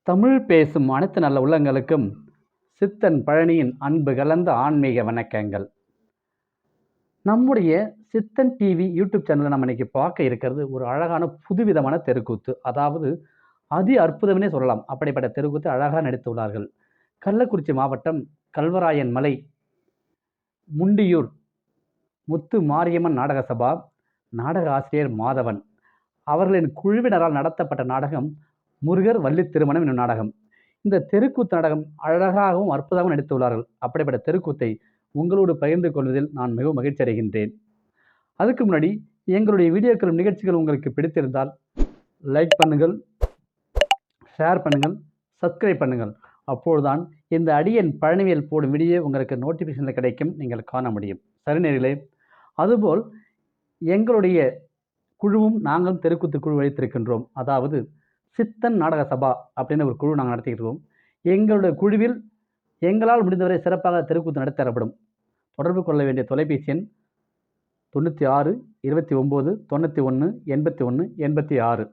தமிழ் பேசும் அனைத்து நல்ல உள்ளங்களுக்கும் சித்தன் பழனியின் அன்பு கலந்த ஆன்மீக வணக்கங்கள். நம்முடைய சித்தன் டிவி யூடியூப் சேனலில் நம்ம இன்னைக்கு பார்க்க இருக்கிறது ஒரு அழகான புதுவிதமான தெருக்கூத்து. அதாவது அதி அற்புதம்னே சொல்லலாம். அப்படிப்பட்ட தெருக்கூத்து அழகாக நடித்துள்ளார்கள். கள்ளக்குறிச்சி மாவட்டம் கல்வராயன் மலை முண்டியூர் முத்து மாரியம்மன் நாடக சபா நாடக ஆசிரியர் மாதவன் அவர்களின் குழுவினரால் நடத்தப்பட்ட நாடகம் முருகர் வள்ளி திருமணம் என்னும் நாடகம். இந்த தெருக்கூத்து நாடகம் அழகாகவும் அற்புதமாகவும் நடித்துள்ளார்கள். அப்படிப்பட்ட தெருக்கூத்தை உங்களோடு பகிர்ந்து கொள்வதில் நான் மிகவும் மகிழ்ச்சி அடைகின்றேன். அதுக்கு முன்னாடி எங்களுடைய வீடியோக்களும் நிகழ்ச்சிகள் உங்களுக்கு பிடித்திருந்தால் லைக் பண்ணுங்கள், ஷேர் பண்ணுங்கள், சப்ஸ்கிரைப் பண்ணுங்கள். அப்பொழுதுதான் இந்த அடியன் பழனிவேல் போடும் வீடியோ உங்களுக்கு நோட்டிஃபிகேஷனில் கிடைக்கும், நீங்கள் காண முடியும். சரி நேயர்களே, அதுபோல் எங்களுடைய குழுவும் நாங்களும் தெருக்கூத்து குழு வைத்திருக்கின்றோம். அதாவது சித்தன் நாடக சபா அப்படின்னு ஒரு குழு நாங்கள் நடத்திக்கிட்டு இருக்கோம். எங்களுடைய குழுவில் எங்களால் முடிந்தவரை சிறப்பாக தெருக்கூத்து நடத்தப்படும். தொடர்பு கொள்ள வேண்டிய தொலைபேசி எண் 96 29 91 81 86.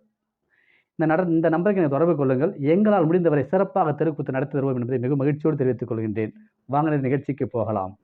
இந்த நம்பருக்கு நீங்கள் தொடர்பு கொள்ளுங்கள். எங்களால் முடிந்தவரை சிறப்பாக தெருக்கூத்து நடத்தி தருவோம் என்பதை மிக மகிழ்ச்சியோடு தெரிவித்துக் கொள்கின்றேன். வாங்க நிகழ்ச்சிக்கு போகலாம்.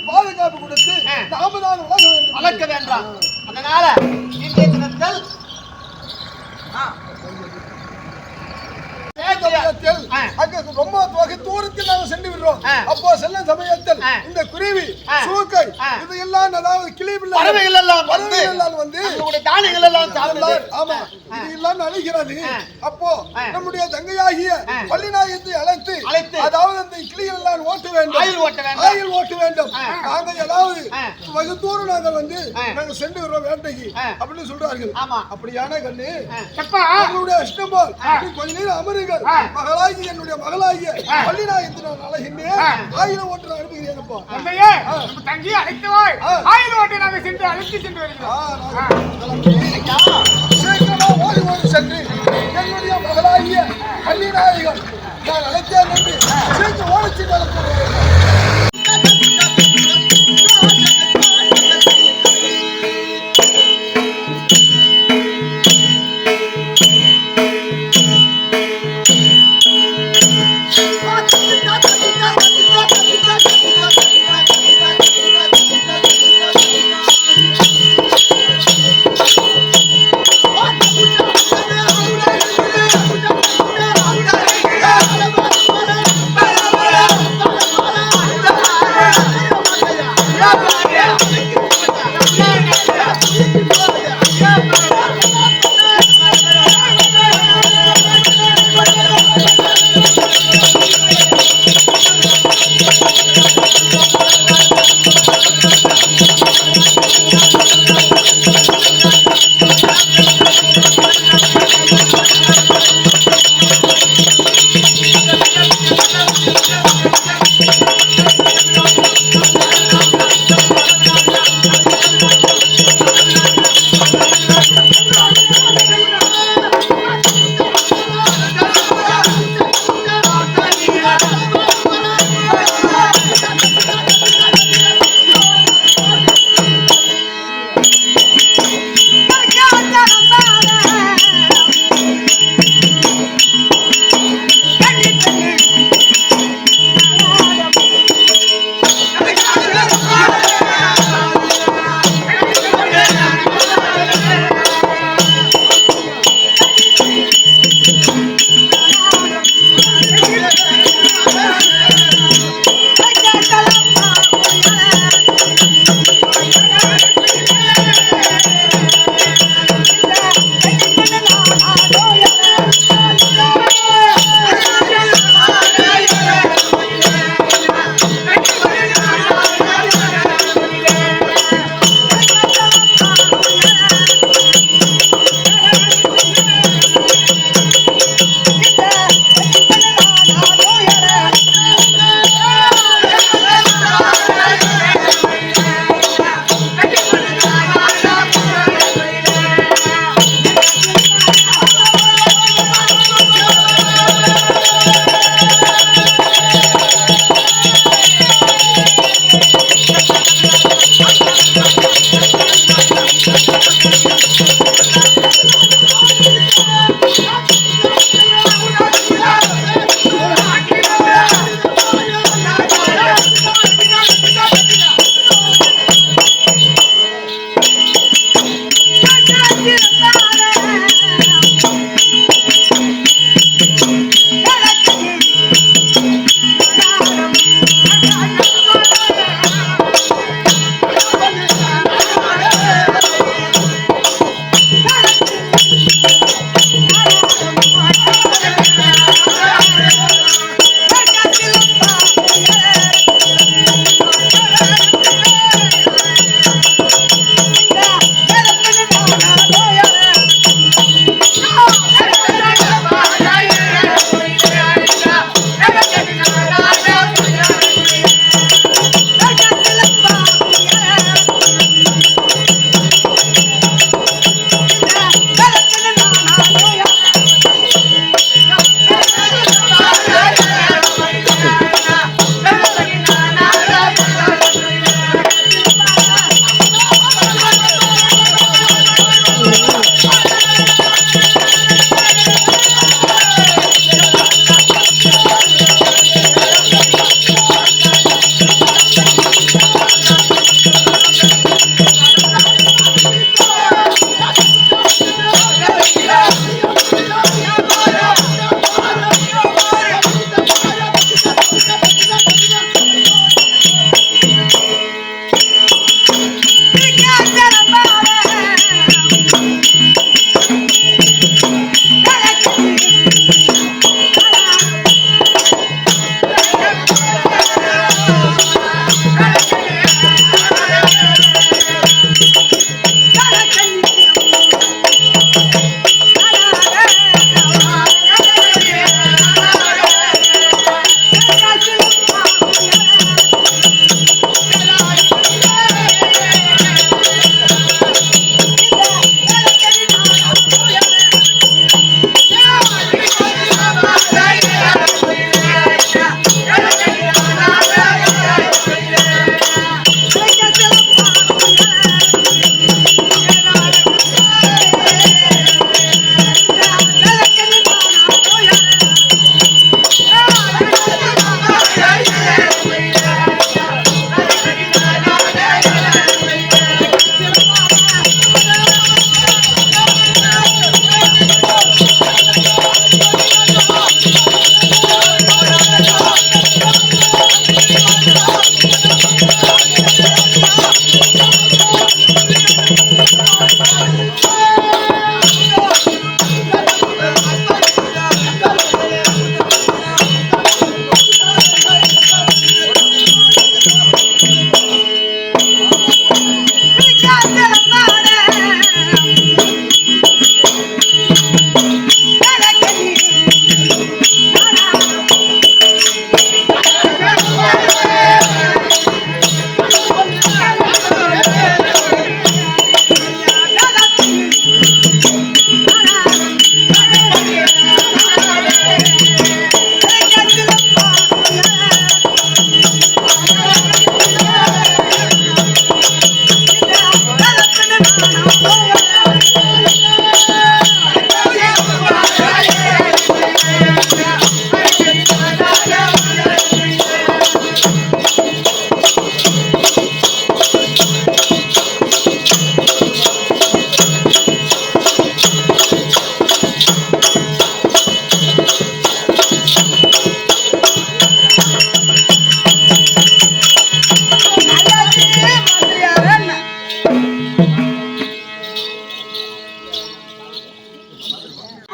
பாதுகாப்பு கொடுத்து நாம தான் வளர்க்க வேண்டாம். அதனால இன்றைய தினத்தில் சமயத்தில் அங்க ரொம்ப தூரத்தில் நாங்கள் சென்று விடுறோம். அப்போ செல்லும் சமயத்தில் இந்த குருவி சூக்கை இது எல்லாம் அதாவது கிளிபிள்ளை பறவைகள் எல்லாம் வந்து தானியங்கள் எல்லாம் சாப்பிடுது. ஆமா இது எல்லாம் அழைக்கிறது. அப்போ நம்முடைய தங்கையாகிய வள்ளிநாயகத்தை அழைத்து அதாவது அந்த கிளிகள் எல்லாம் ஓட்ட வேண்டும், ஆயில் ஓட்ட வேண்டும். நாங்கள் ஏதாவது வெகு தூரம் நாங்கள் வந்து நாங்கள் சென்று வருவோம் வேட்டைக்கு அப்படின்னு சொல்றார்கள். அப்படியான கண்ணு அவங்களுடைய இஷ்டம் போல் கொஞ்ச நேரம் அமருங்கள். மகளாகி என்னுடைய மகளாகிய வள்ளிநாயகத்தை நான் அழைகின்றேன், ஆயில ஓட்ட நான் அனுப்புகிறேன்ப்பா. தங்கி அழைத்துவாய், ஆயில் ஓட்டை நாங்கள் சென்று அழைத்து சென்று வருகிறோம். சீக்கிரமா ஓடி ஓடி சென்று என்னுடைய மகளாகிய வள்ளிநாயகன் நான் அழைத்தேன் என்று சீக்கிரம் ஓடிச்சு நடக்கிறேன்.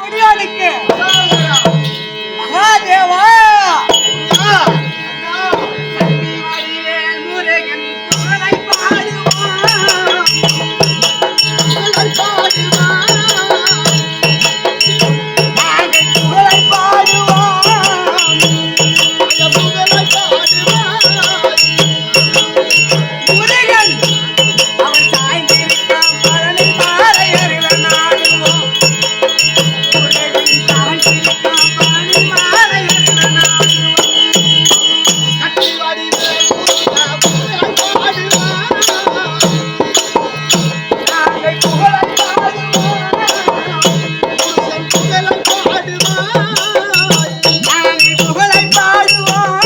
முடியாதுக்கு மகாதேவா முருகன் புகழை பாடுவான் புகழை பாடுவான் முருகன் அவன் சாய்ந்திருக்கான் பழனி மாலையருள நாடுவோம் முருகன் சாய்ந்திருக்கான் பழனி மாலையருள நாடுவோம் நாங்கள் புகழை பாடுவோம் நாங்கள் புகழை பாடுவோம்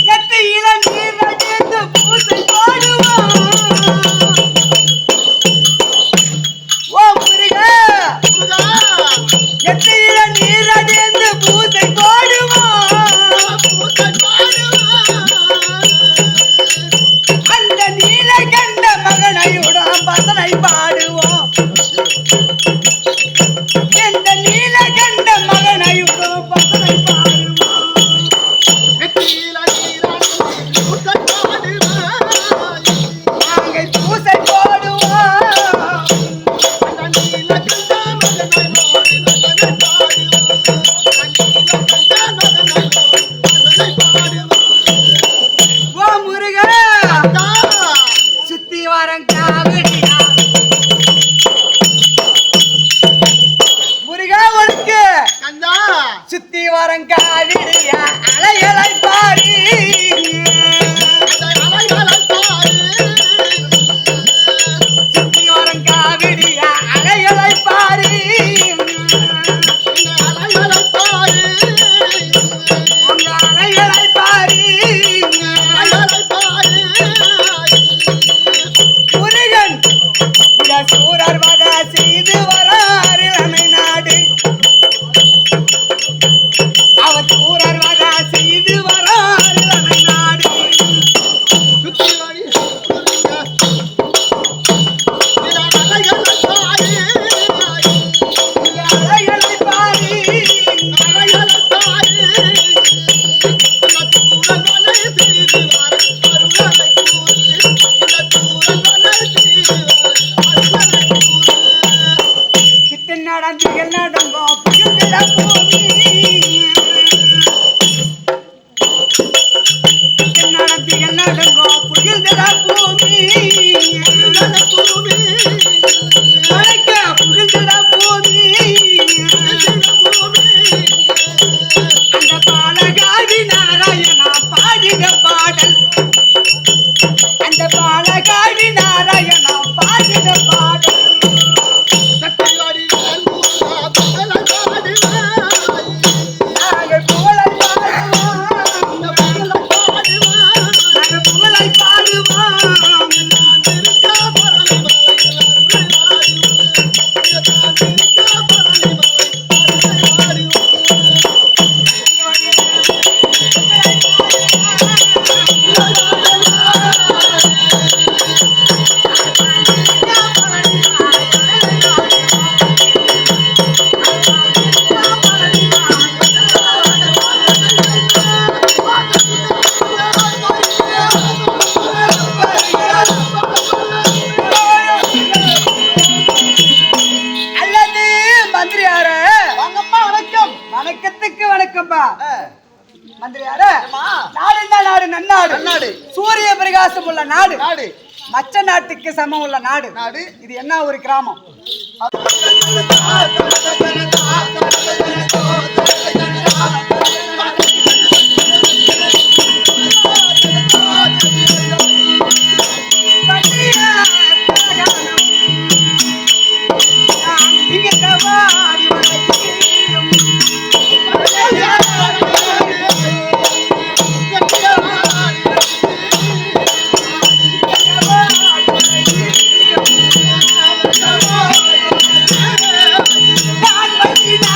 நெற்றியில நீர் அடித்து பூசை போடுவோம் ஓ முருகா நெற்றியில நீர் அடித்து பூசை போடுவோம் அந்த நீலகண்ட மகனையுடன் பசனை பாடுவோம் இந்த நீலகண்ட மகனையுடன் பசனை பாடுவோம் நாங்கள் பூசை போடுவோம் ஓ முருகா சுத்தி வரம் காவடியா முருகா உனக்கு சுத்தி வரம் காவிடியா அலைகளை பாடி சுத்தி வரம் காவிடியா அலைகளை பாடி உங்க அலைகளை பாடி முருகன் இந்த சூரர் வத செய்து வராரு அணை நாடு அவர் சூரர் வத செய்து வராரு அணை நாடு இந்த அலைகளை பாடி கிட்ட நடந்துகள் நடந்தோம் புகழ்ந்திட பூமி கிட்ட நடந்துகள் நடந்தோம் புகழ்ந்திட பூமி வணக்க புகழ்ந்திட பூமி அந்த பாலகாதி நாராயணா பாடின பாடல் அந்த பாலகாதி நாராயணா பாடின பாடல் நாங்கள் புகழை பாடுவோம் நாங்கள் புகழை பாடுவோம் அல்லது மந்திரியார வாங்கப்பா வணக்கம் வணக்கத்துக்கு வணக்கம்பா மந்திரியார நாடு என்ன நாடு நன்னாடு நன்னாடு. சூரிய பிரகாசம் உள்ள நாடு நாடு மச்ச நாட்டுக்கு சமம் உள்ள நாடு நாடு. இது என்ன ஒரு கிராமம் இங்க தவாரி வளைக்கும் நான் வந்தினா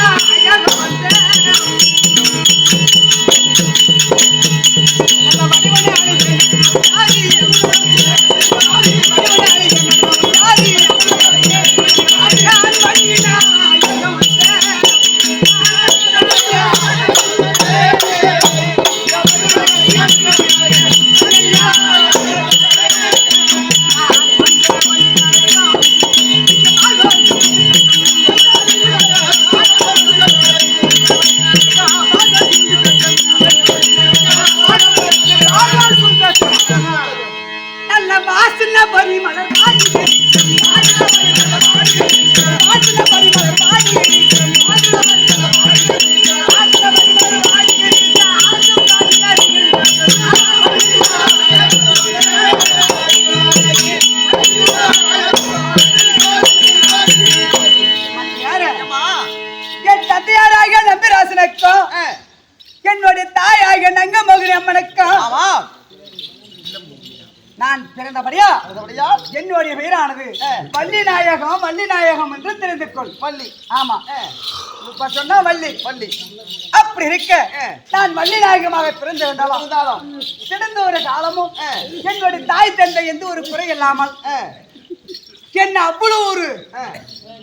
ஆமா நான் பிறந்தபடியா அதுபடியா என்னுடைய பெயரானது வள்ளி நாயகம் என்று தெரிந்து கொள். வள்ளி. ஆமா, இப்ப சொன்னா வள்ளி. வள்ளி அப்படி இருக்க நான் வள்ளி நாயகமாக பிறந்திருந்தாலும் சிறந்த ஒரு காலமும் என்னுடைய தாய் தந்தை எந்த ஒரு குறை இல்லாமல் என்ன அவ்வளவு ஒரு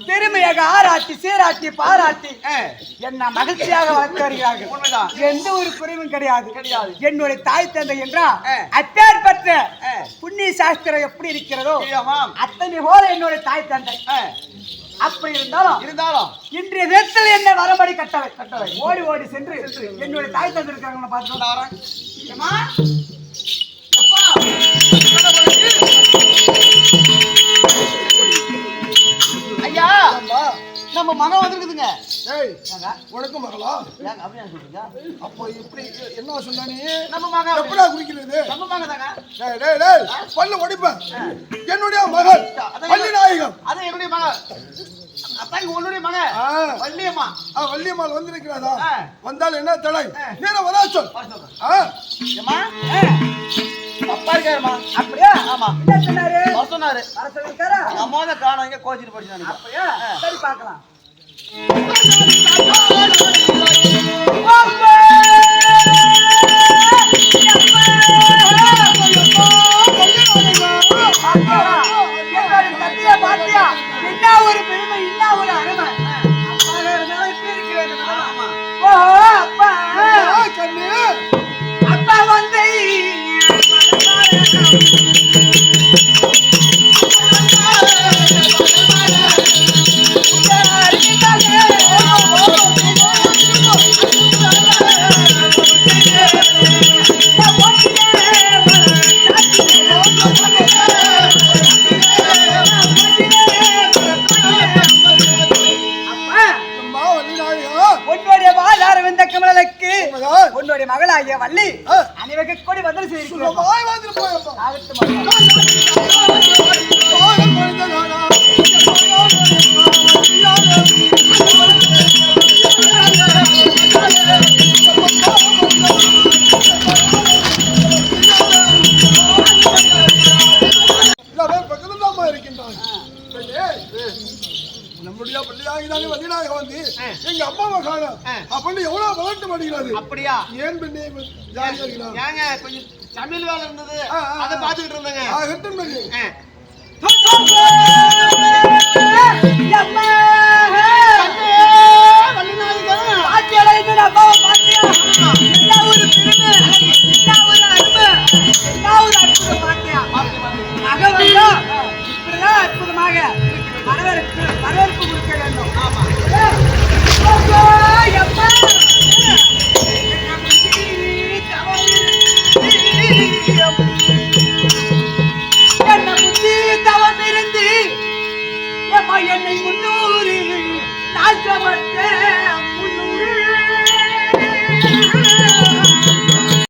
பெருமையாக ஆராட்டி சீராட்டி பாராட்டி என்ன மகிழ்ச்சியாக வளர்த்து வருகிறார்கள். உண்மைதான். எந்த ஒரு குறைவும் கிடையாது. என்னுடைய தாய் தந்தை என்றால் அப்பேற்பட்ட புண்ணிய சாஸ்திரம் எப்படி இருக்கிறதோ அத்தனை போல என்னுடைய தாய் தந்தை. அப்படி இருந்தாலும் இன்றைய நேரத்தில் என்ன வரம்படி கட்டளை ஓடி ஓடி சென்று என்னுடைய தாய் தந்தை இருக்காங்க பார்த்து வரேன். ஐயா நம்ம மகன் வந்திருக்குதுங்க. உனக்கு மகளா? அப்படியா சொல்றீங்க? அப்போ இப்படி என்ன சொன்னானே? நம்ம மகன் எப்படா குடிக்கிறது? நம்ம மகன் தாங்க. பல்லு ஒடிப்பேன். என்னுடைய மகள் வள்ளி நாயகம். அது என்னுடைய மகன். அத்தாங்க உன்னுடைய மகன் வள்ளியம்மா. வள்ளியம்மாள் வந்திருக்கிறதா? வந்தால் என்ன தடை? நேரம் வரா சொல். ஏம்மா அப்பா இருக்காருமா. அப்படியா? ஆமா. என்ன சொன்னாரு? சொன்னாரு அம்மா தான் காணோம். இங்க கோச்சிட்டு போயிட்டு. அப்படியா? சரி பார்க்கலாம். என்ன ஒரு பெருமை, என்ன ஒரு அருமை. அப்பா வந்து உன்னுடைய மகளாகிய வள்ளி அனைவருக்கு கூடி பதில் செய்திருக்கிறோம். நம்முடைய பள்ளியாகிதானே வள்ளிநாயகம் வந்து எங்க அம்மாவை காணும் அப்படின்னு எவ்வளவு வளர்த்து மாட்டேங்கிறாரு. அப்படியா? ஏன் பெண்ணே ஜாலியா இருக்கிறான்? ஏங்க கொஞ்சம் சமையல் வேலை இருந்தது, அதை பார்த்துக்கிட்டு இருந்தேங்க. ஹெட்டன் பண்ணி அற்புதமாக வரவேற்பு கொடுக்க வேண்டும். என்ன புத்தி தவம் இருந்து என்னை 300 நாள்